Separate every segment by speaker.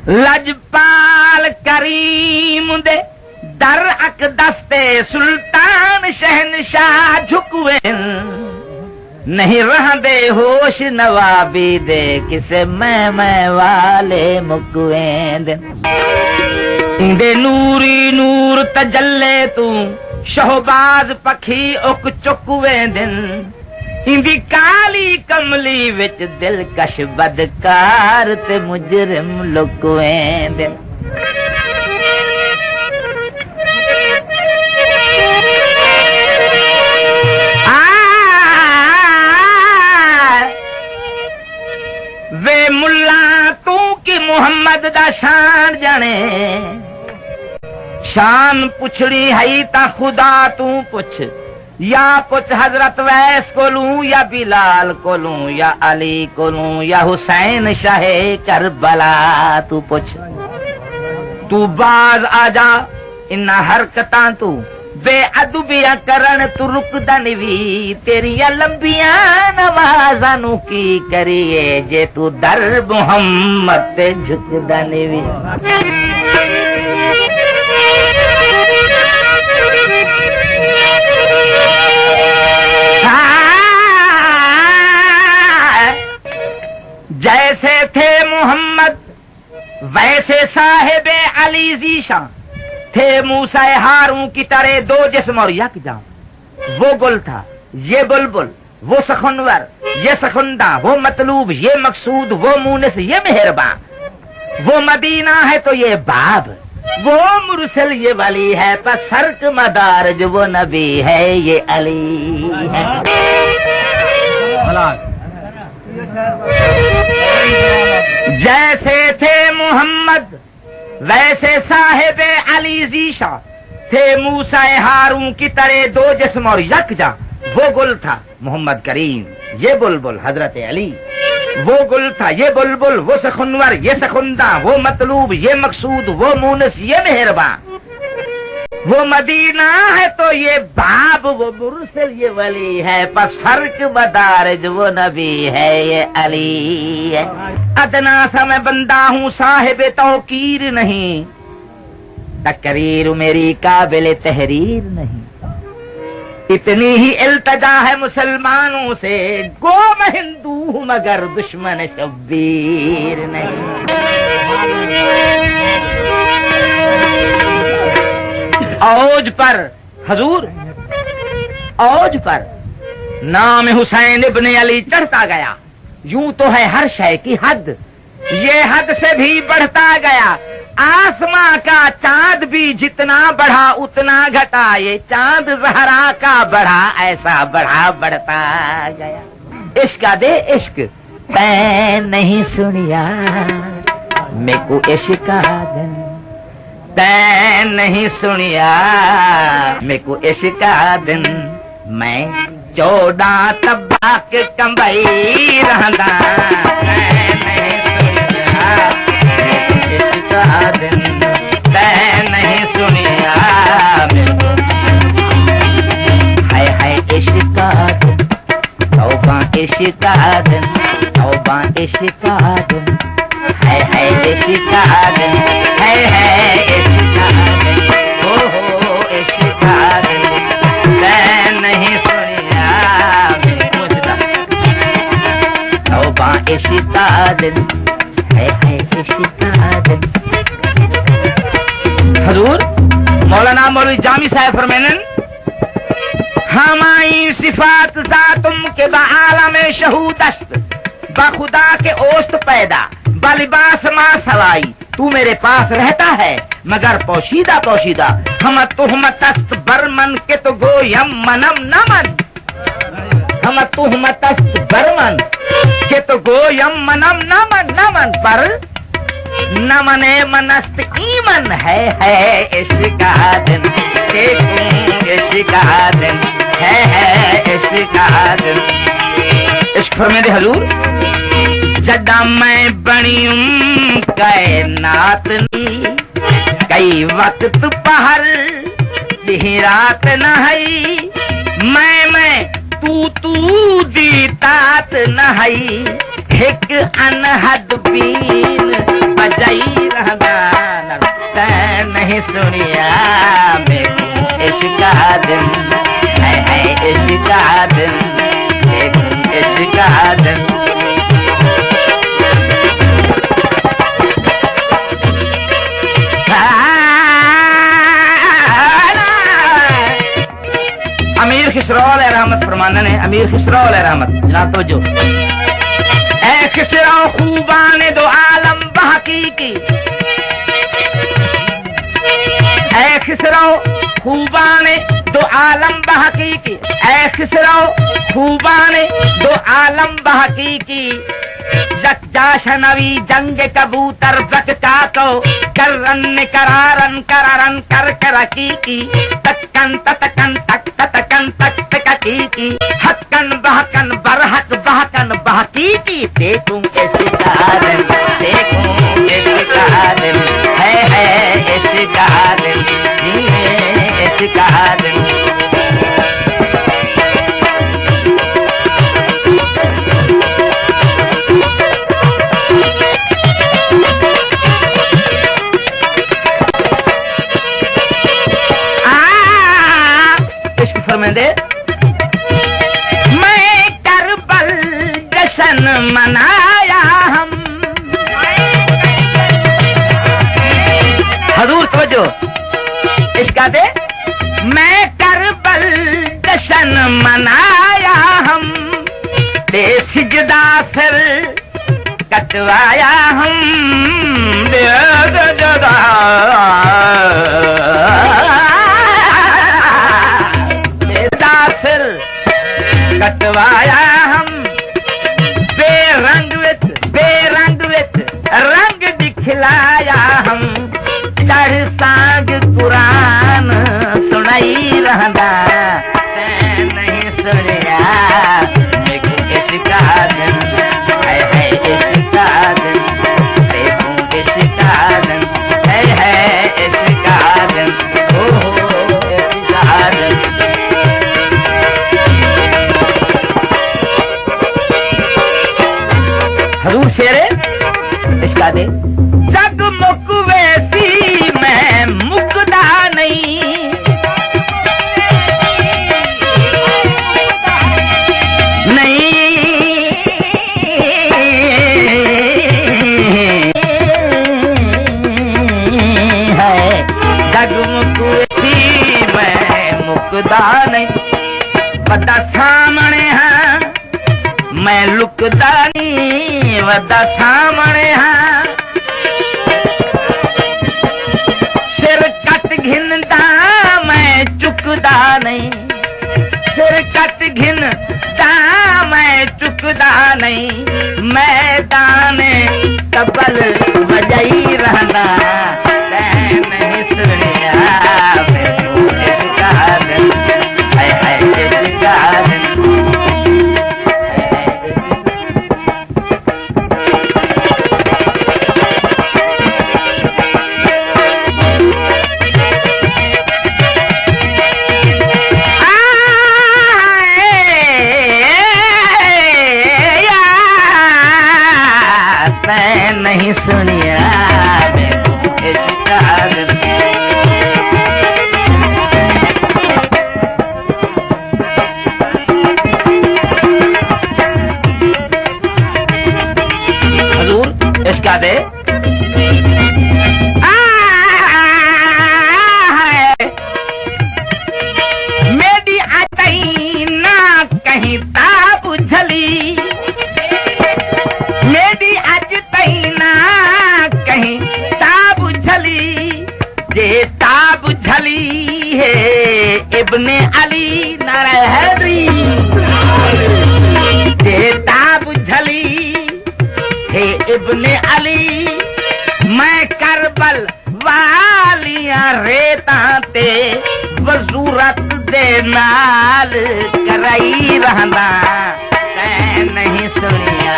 Speaker 1: लजपाल करीम दे दर अक दस्ते सुल्तान शहनशाह झुकवे नहीं रहंदे होश नवाबी दे किसे मैं वाले मुकवेंद इंदे नूरी नूर तजल्ले तू शहबाज पखी उक चुकवेंदन इंदी काली कमली विच दिलकश बदकार ते मुजरिम लुकवेंदन वे मुल्ला तू की मुहम्मद दा शान जाने शान पुछड़ी है ता खुदा तू पुछ या पुछ हजरत वैस कोलू या बिलाल कोलू या अली कोलू या हुसैन शाहे करबला तू पुछ तू बाज आजा इन्ना हरकतां तू बेअदबिया करण तू रुकदा नहीं तेरिया लंबिया नवाज़ां नू की करिए जे तू दर मुहम्मद ते झुकदा नहीं जैसे थे मोहम्मद वैसे साहिबे अली ज़ीशान थे मूसा हारून की तरह दो जिस्म और यक जान वो गुल था ये बुलबुल वो सखुनवर ये सखुंदा वो मतलूब ये मकसूद वो मूनिस ये मेहरबान वो मदीना है तो ये बाब वो मुरसल ये वली है बस फर्क मदार जो वो नबी है ये अली है जैसे थे मोहम्मद वैसे साहिबे अली ज़ीशा थे मूसा हारून की तरह दो जिस्म और यकजा वो गुल था मोहम्मद करीम ये बुलबुल हजरत अली वो गुल था ये बुलबुल वो सखुनवर ये सखुंदा वो मतलूब ये मकसूद वो मूनिस ये मेहरबान वो मदीना है तो ये बाब वो मुरसल ये वली है बस फर्क बदारज वो नबी है ये अली है अदना सा मैं बंदा हूँ साहिब तौकीर नहीं तकरीर मेरी काबिल तहरीर नहीं इतनी ही इल्तजा है मुसलमानों से गो मैं हिंदू हूँ मगर दुश्मन शब्बीर नहीं औज पर हजूर औज पर नाम हुसैन इब्ने अली चढ़ता गया यूं तो है हर शय की हद ये हद से भी बढ़ता गया आसमां का चांद भी जितना बढ़ा उतना घटा ये चांद ज़हरा का बढ़ा ऐसा बढ़ा बढ़ता गया इश्क दे इश्क मैं नहीं सुनिया मेरे को इश्क तै नहीं सुनिया मेरे को इश्क दिन मैं 14 तबाक कंबई रहंदा तै नहीं सुनिया हाय इश्क तौबा इश्क दिन तौबा इश्क दिन है इश्क दिन है इश्क दिन हो इश्क दिन तै नहीं सुनिया तौबा इश्क दिन है इश्क दिन हजूर मौलाना मौलवी जामी साहब फरमानन हमाई सिफात जातुम के बाआलम शहूदस्त बखुदा के ओस्त पैदा बलिबास मां सवाई तू मेरे पास रहता है मगर पोशीदा पोशीदा हम तुहमतस्त बरमन के तो गोयम मनम नमन हम तुहमतस्त बरमन के तो गोयम मनम नमन नमन पर नमने मनस्त ईमन है इश्क दिन इश्क दिन है इश्क दिन इश्क फरमाते हजूर जदा मैं बनी कायनात नी कई वक्त पहर दी रात नहई मैं तू दी तात नहई एक अनहद बीन बजाई नहीं सुनिया देखूं इश्क का दिन, है इश्क का दिन, देखूं इश्क का दिन। अमीर खिसरो रहमत फरमाना ने, अमीर खिसरो रहमत जनाब तो जो ए खिसरो खूबाने दो आलम बहकीकी, ए खिसरो खूबाने दो आलम बहकीकी, ए खिसरो खूबाने दो आलम बहकीकी, जाशनवी जंग कबूतर बक काको करन करारन करारन कर करकी तकन तकन तक तकन तक तककी हक्कन बहकन बरहक बहकन बहकी देखूं इश्क का दिन, देखूं इश्क का दिन, है इश्क का दिन, इश्क का दिन। दे मैं करबल जश्न मनाया हम, हजूर तवज्जो इसका दे मैं करबल जश्न मनाया हम, बेसिजदा सिर कटवाया हम, कटवाया हम, बेरंग विच रंग दिखलाया हम, चढ़ सांग कुरान सुनाई रहंदा नहीं सुनिया देखूं इश्क का दिन, है इश्क का दिन, देखूं इश्क का दिन, है इश्क का दिन, ओ इश्क का दिन। हजूर शेरे इसका दे जग मुक वैसी मैं मुकदा नहीं, नहीं है जग मुक वैसी मैं मुकदा नहीं, बड़ा सामने हाँ मैं लुकदा नहीं, वदा सामने हाँ सिर कट घिनदा मैं चुकदा नहीं, सिर कट घिनदा मैं चुकदा नहीं, मैदान तबल बजाई रहना नहीं सुनिया देखूं इश्क का दिन, है इश्क का दिन। नहीं सुनिया इश्क का दिन। हजूर इसका दे मेरी आतई ना कहीं ताब झली, मेरी आज तैना कहीं ताब झली, जे ताब झली है इब्ने अली नरहरी, जे ताब झली है इब्ने अली, मैं करबल वालियां रेता ते वजूरत दे नाल कराई रहना नहीं सुनिया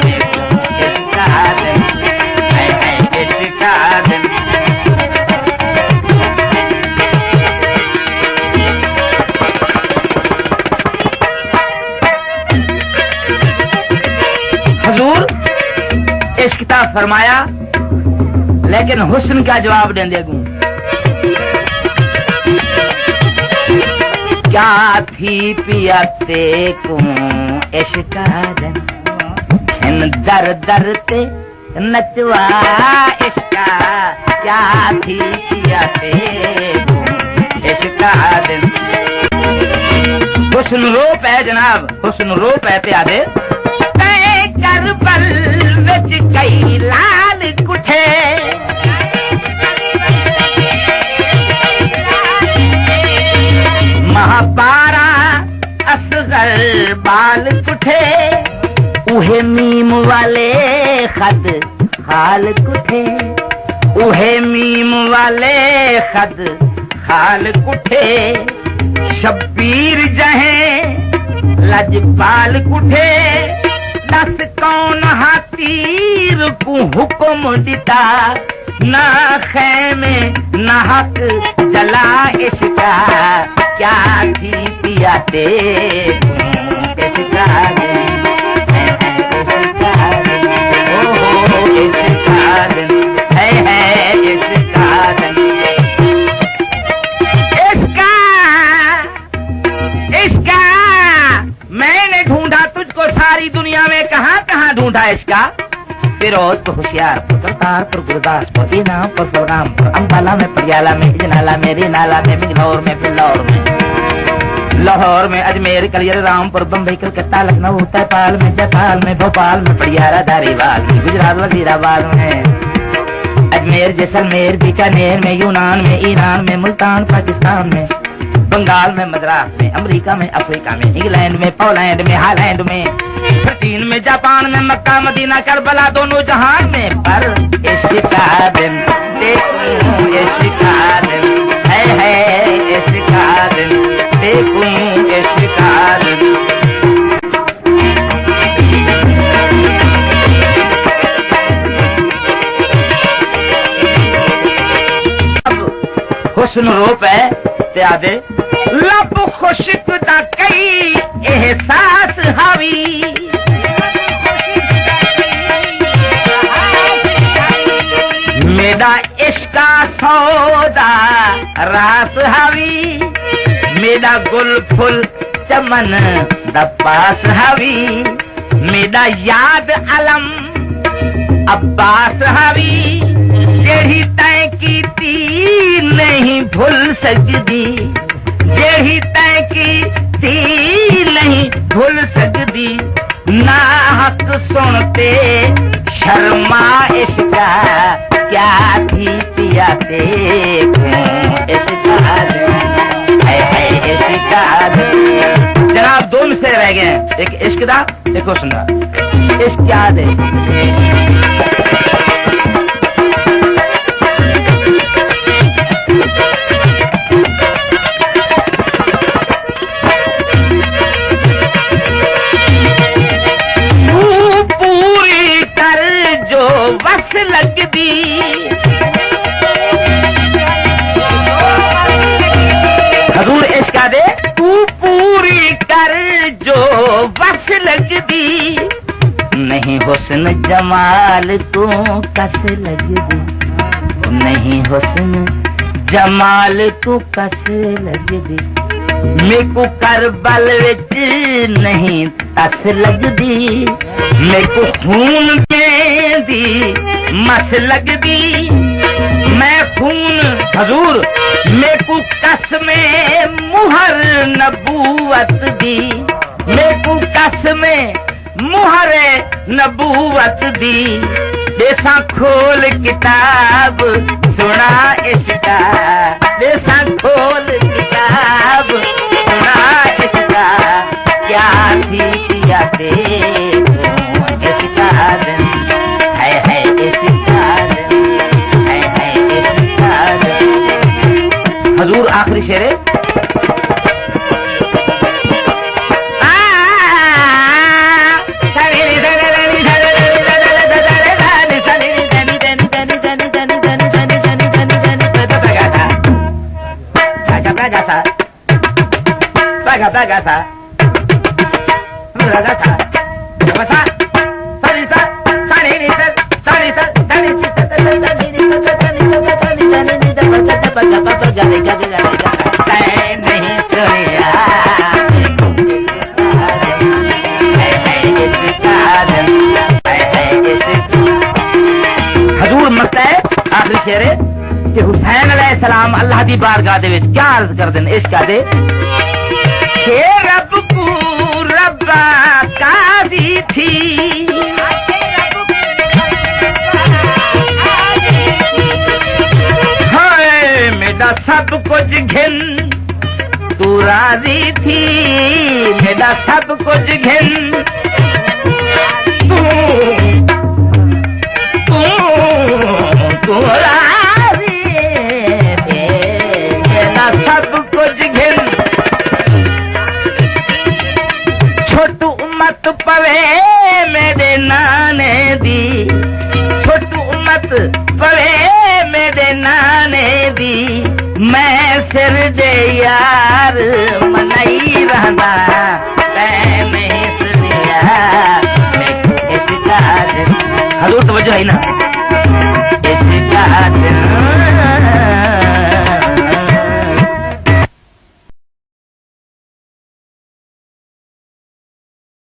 Speaker 1: इश्क का दिन, है इश्क का दिन। हजूर इश्क का फरमाया लेकिन हुस्न का जवाब देंदे गूं क्या थी पियाते को इश्क दिन इन दर दर ते नचवा इश्क क्या थी पियाते को इश्क दिन हुस्न रूप है जनाब हुस्न रूप है प्यादे करबल विच कई लाल कुठे महापारा असगर बाल कुठे उहे मीम वाले खद खाल कुठे उहे मीम वाले खद खाल कुठे शब्बीर जहे लजपाल कुठे दस कौन हाथीर को हुक्म दिता ना खैमे ना हक जला इश्का क्या थी पियाते इश्का ओ इश्का है इश्का इश्का मैंने ढूंढा तुझको सारी दुनिया में कहां कहां ढूंढा इसका फिरोजपुर होशियारपुर करतारपुर गुरदासपुर इनामपुर फलरामपुर अम्बाला में पटियाला में इजनाला में रीनाला में बिजनौर में फिल्लौर में लाहौर में अजमेर कलियर रामपुर बम्बई कलकत्ता लखनऊ तैपाल में जयपाल में भोपाल में पटियाला धारीवाल में गुजरात वजीराबाद में अजमेर जैसलमेर बीकानेर में यूनान में ईरान में मुल्तान पाकिस्तान में बंगाल में मद्रास में अमेरिका में अफ्रीका में इंग्लैंड में पोलैंड में हालैंड में चीन में जापान में मक्का मदीना करबला दोनों जहान में पर इश्का दिन देखूं इश्का दिन है इश्का दिन देखूं इश्का दिन हुस्न रूप है त्यादे लब खुशक दा कई एहसास हावी मेरा इश्का सौदा रास हावी मेरा गुल फुल चमन दब्बास हावी मेरा याद अलम अब्बास हावी जेही तय की नहीं भूल सकती जेही तय की नहीं भूल सकती ना हक सुनते शर्मा इश्का क्या थी पियाते इश्का है इश्का जनाब दो मिसरे रह गए एक इश्क दा एक हुस्न दा इश्क क्या दे बस लगदी हजूर इश्का दे तू पूरी कर जो बस लगदी नहीं हुस्न जमाल तू कस लगदी नहीं हुस्न जमाल तू कस लगदी मेको करबल विच नहीं तस लगदी मेको खून में दी मस लगदी मैं खून हजूर मेको कस में मुहर नबूवत दी मेको कस में मुहर नबूवत दी देसा खोल किताब सुना इश्का देसा खोल किताब सुना इश्का क्या थी पियाते इश्का दिन है इश्का दिन है इश्का दिन हजूर आखिरी शेरे Bagasa, bagasa, bagasa, sarisa, sarinisa, sarisa, sarinisa, sarinisa, sarinisa, समझता है आखिरी शेर कि हुसैन अलैहिस्सलाम अल्लाह दी बारगाह दे विच क्या अर्ज कर देन इश्क दे के रब को रब्बा कादी थी हाय मेरा सब कुछ घिन तू राजी थी मेरा सब कुछ घिन तू राजी थी मेरा सब कुछ घिन छोटू मत पवे मेरे नाने दी छोटू मत पवे मेरे नाने दी मैं सिर दे यार मनाई रहना मैं सुनिया हजूर तवज्जो है ना